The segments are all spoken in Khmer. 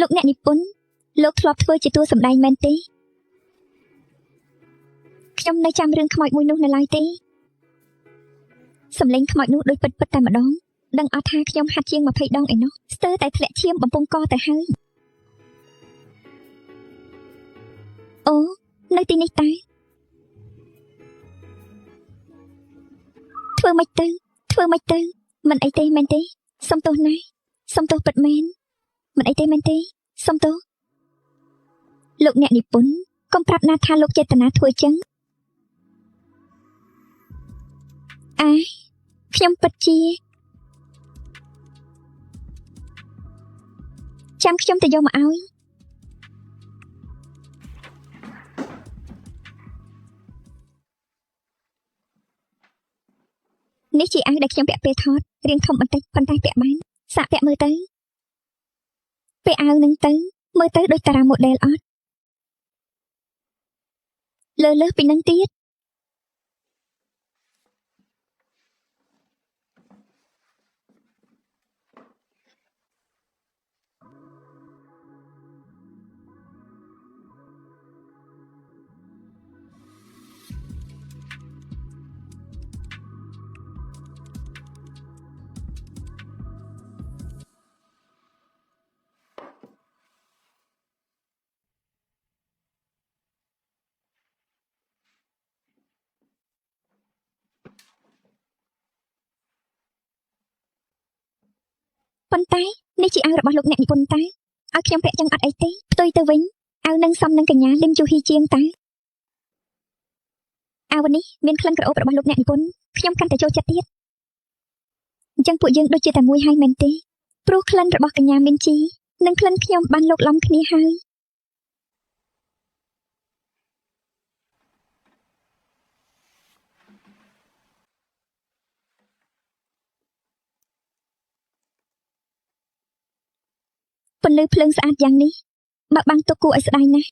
លោកអ្នកនិពន្ធលោកធ្លាប់ធ្វើជាតួសម្ដែងមែនទេខ្ញុំនៅចាំរឿងខ្មោចមួយនោះនៅឡើយទេសំឡេងខ្មោចនោះដូចពិតតែម្ដងដឹងអត់ថាខ្ញុំហាត់ជាង20ដងឯណោះស្ទើរតែធ្លាក់ឈាមបំពង់កទៅហើយអូនៅទីនេះតើធ្វើម៉េចទៅមិនអីទេមែនទេសុំទោសណាស់សុំទោសពិតមែនមិនអីទេមែនទេសុំទោសលោកអ្នកនិពន្ធកុំប្រាប់ណាថាលោកចេតនាធ្វើចឹងខ្ញុំពិតជាចាំខ្ញុំទៅយកមកឲ្យនេះជាអាវដែលខ្ញុំពាក់ពេលថតរៀងធំបន្តិចប៉ុន្តែពាក់បានសាកពាក់មើលទៅពាក់អាវនឹងទៅមើលទៅដូចតារាម៉ូដែលអត់លើពីនឹងទៀតប៉ុន្តែនេះជាអាវរបស់លោកអ្នកនិពន្ធតើឲ្យខ្ញុំពាក់ចឹងអត់អីទេផ្ទុយទៅវិញអាវនឹងសមនឹងកញ្ញាលឹមជូហ៊ីជាងតើអាវនេះមានក្លិនក្រអូបរបស់លោកអ្នកនិពន្ធខ្ញុំកាន់តែចូលចិត្តទៀតអញ្ចឹងពួកយើងដូចជាតែមួយហើយមែនទេព្រោះក្លិនរបស់កញ្ញាមីនជីនិងក្លិនខ្ញុំបានលោកឡំគ្នាហើយពន្លឺភ្លើងស្អាតយ៉ាងនេះបើបាំងទុកគួរឲ្យស្ដាយណាស់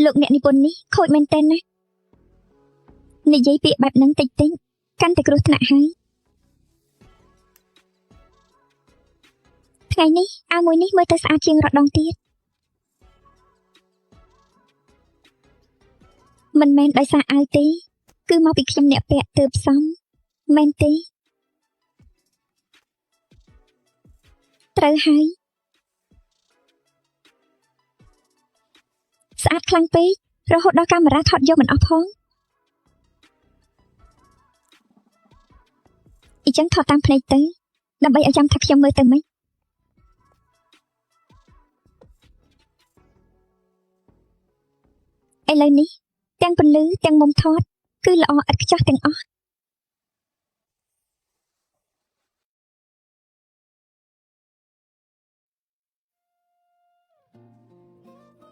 លោកអ្នកនិពន្ធនេះខូចមែនទែនណានិយាយពាក្យបែបហ្នឹងតិចកាន់តែគ្រោះថ្នាក់ហើយថ្ងៃនេះអាវមួយនេះមើលទៅស្អាតជាងរត់ដងទៀតមិនមែនដោយសារអាវទេគឺមកពីខ្ញុំអ្នកពាក់ទើបសមមែនទេត្រូវហើយស្អាតខ្លាំងពេករហូតដល់កាមេរ៉ាថតយកមិនអស់ផងអញ្ចឹងថតតាមភ្នែកទៅដើម្បីឲ្យចាំថាខ្ញុំមើលទៅម៉េចឥឡូវនេះទាំងពន្លឺទាំងមុំថតគឺល្អឥតខ្ចោះទាំងអស់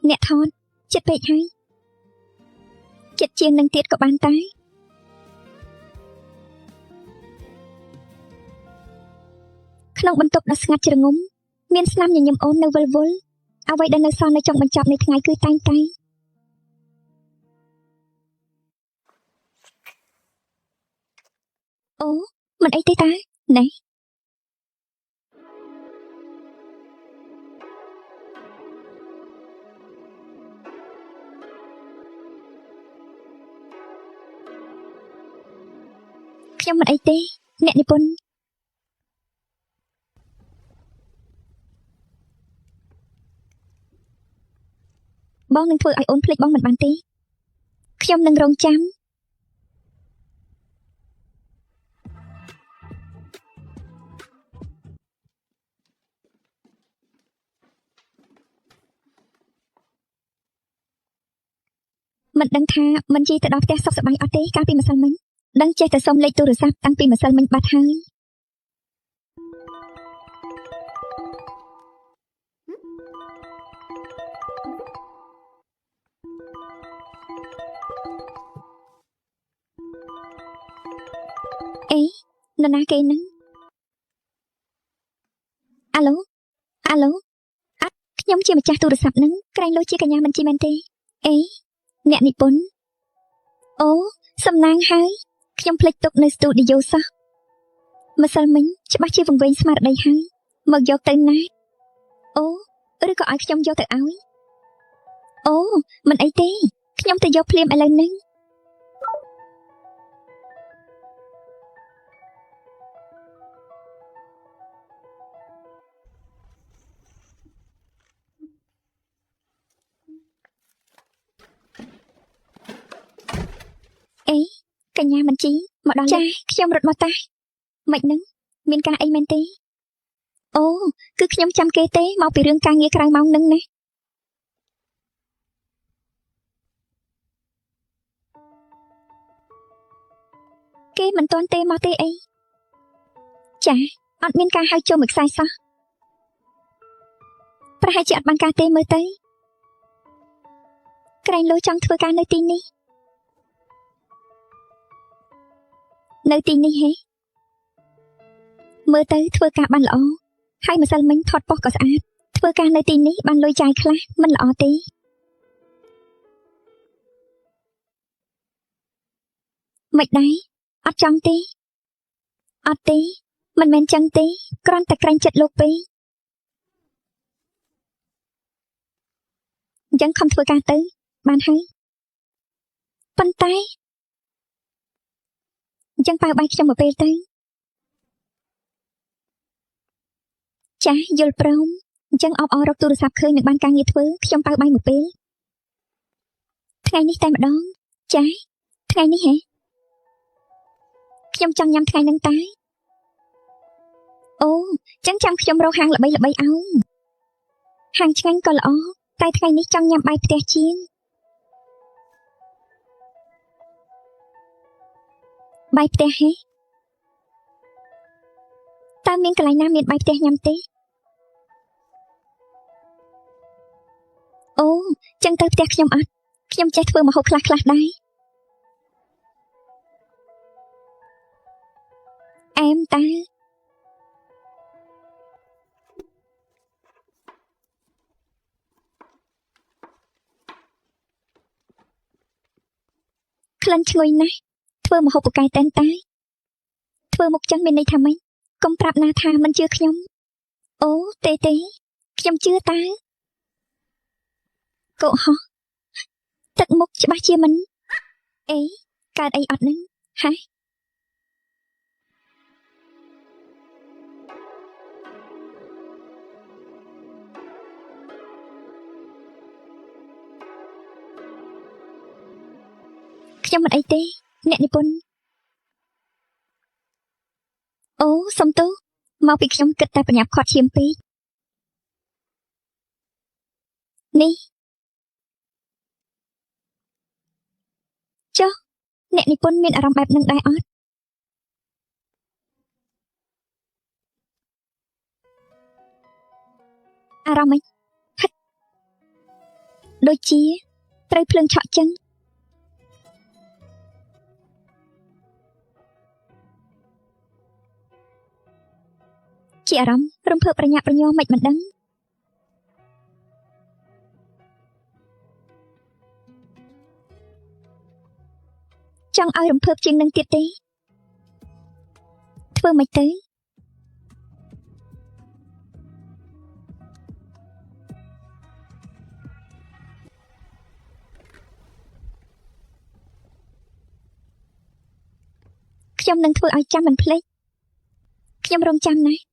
អ្នកថតចិត្តពេកហើយចិត្តជាងនឹងទៀតក៏បានតែក្នុងបន្ទប់ដ៏ស្ងាត់ជ្រងំមានស្នាមញញឹមអូននៅវិលវល់អ្វីដែលនៅសល់នៅចុងបញ្ចប់នៃថ្ងៃគឺតែងតែអូមិនអីទេតាណែខ្ញុំមិនអីទេអ្នកនិពន្ធបងនឹងធ្វើឲ្យអូនភ្លេចបងមិនបានទេខ្ញុំនឹងរងចាំមិនដឹងថាមិនជីទៅដល់ផ្ទះសុខសប្បាយអត់ទេកាលពីម្សិលមិញដឹងចេះតែសុំលេខទូរស័ព្ទតាំងពីម្សិលមិញបាត់ហើយអេនរណាគេហ្នឹងអាឡូអត់ខ្ញុំជាម្ចាស់ទូរស័ព្ទហ្នឹងក្រែងលោជាកញ្ញាមិនជីមែនទេអេអ្នកនិពន្ធអូសំណាងហើយ ខ្ញុំភ្លេចទុកនៅស្ទូឌីយោសោះម្សិលមិញច្បាស់ជាវង្វេងស្មារតីហើយមកយកទៅណាអូឬក៏ឲ្យខ្ញុំយកទៅឲ្យអូមិនអីទេខ្ញុំទៅយកភ្លាមឥឡូវនេះអេកញ្ញាមិនជីមកដល់ចាខ្ញុំរត់មកតាមិននឹងមានការអីមែនទេអូគឺខ្ញុំចាំគេទេមកពីរឿងការងារក្រៅម៉ោងនឹងណាគេមិនទាន់ទេមកទេអីចាអត់មានការហៅចូលមួយខ្សែសោះប្រហែលជាអត់បានការទេមើលទៅក្រែងលោចង់ធ្វើការនៅទីនេះនៅទីនេះហេមើលទៅធ្វើការបានល្អហើយម្សិលមិញថតប៉ុស្តិ៍ក៏ស្អាតធ្វើការនៅទីនេះបានលុយចាយខ្លះមិនល្អទេមិនដែរអត់ចង់ទេអត់ទេមិនមែនចឹងទេគ្រាន់តែក្រែងចិត្តលោកពេកអញ្ចឹងខំធ្វើការទៅបានហើយប៉ុន្តែអញ្ចឹងប៉ាបាយខ្ញុំមកពេលទៅចាយល់ព្រមអញ្ចឹងអបអររកទូរស័ព្ទឃើញនឹងបានការងារធ្វើខ្ញុំប៉ាបាយមកពេលថ្ងៃនេះតែម្ដងចាថ្ងៃនេះហេខ្ញុំចង់ញ៉ាំថ្ងៃនឹងតែអូចឹងចាំខ្ញុំរកហាងល្បីៗឲ្យហាងឆ្ងាញ់ក៏ល្អតែថ្ងៃនេះចង់ញ៉ាំបាយផ្ទះជាងបាយផ្ទះហេតើមានកន្លែងណាមានបាយផ្ទះញ៉ាំទេអូចឹងទៅផ្ទះខ្ញុំអត់ខ្ញុំចេះធ្វើម្ហូបខ្លះដែរអែមតើក្លិនឈ្ងុយណាស់ធ្វើម្ហូបពូកែតែនតែធ្វើមុខចឹងមានន័យថាម៉េចកុំប្រាប់ណាថាមិនជឿខ្ញុំអូទេខ្ញុំជឿតើកុហកទឹកមុខច្បាស់ជាមិនអេកើតអីអត់នឹងហ៎ខ្ញុំមិនអីទេអ្នកនិពន្ធអូសុំទោសមកពីខ្ញុំគិតតែបញ្ញាប់ខាត់ឈាមពេកនេះចុះអ្នកនិពន្ធមានអារម្មណ៍បែបនឹងដែរអត់អារម្មណ៍មិនហិតដូចជាត្រូវភ្លើងឆក់ចឹងជាអារម្មណ៍រំភើបប្រញាប់ប្រញាល់មិនដឹងចង់ឲ្យរំភើបជាងនឹងទៀតទេធ្វើមិនទៅខ្ញុំនឹងធ្វើឲ្យចាំមិនភ្លេចខ្ញុំរងចាំណាស់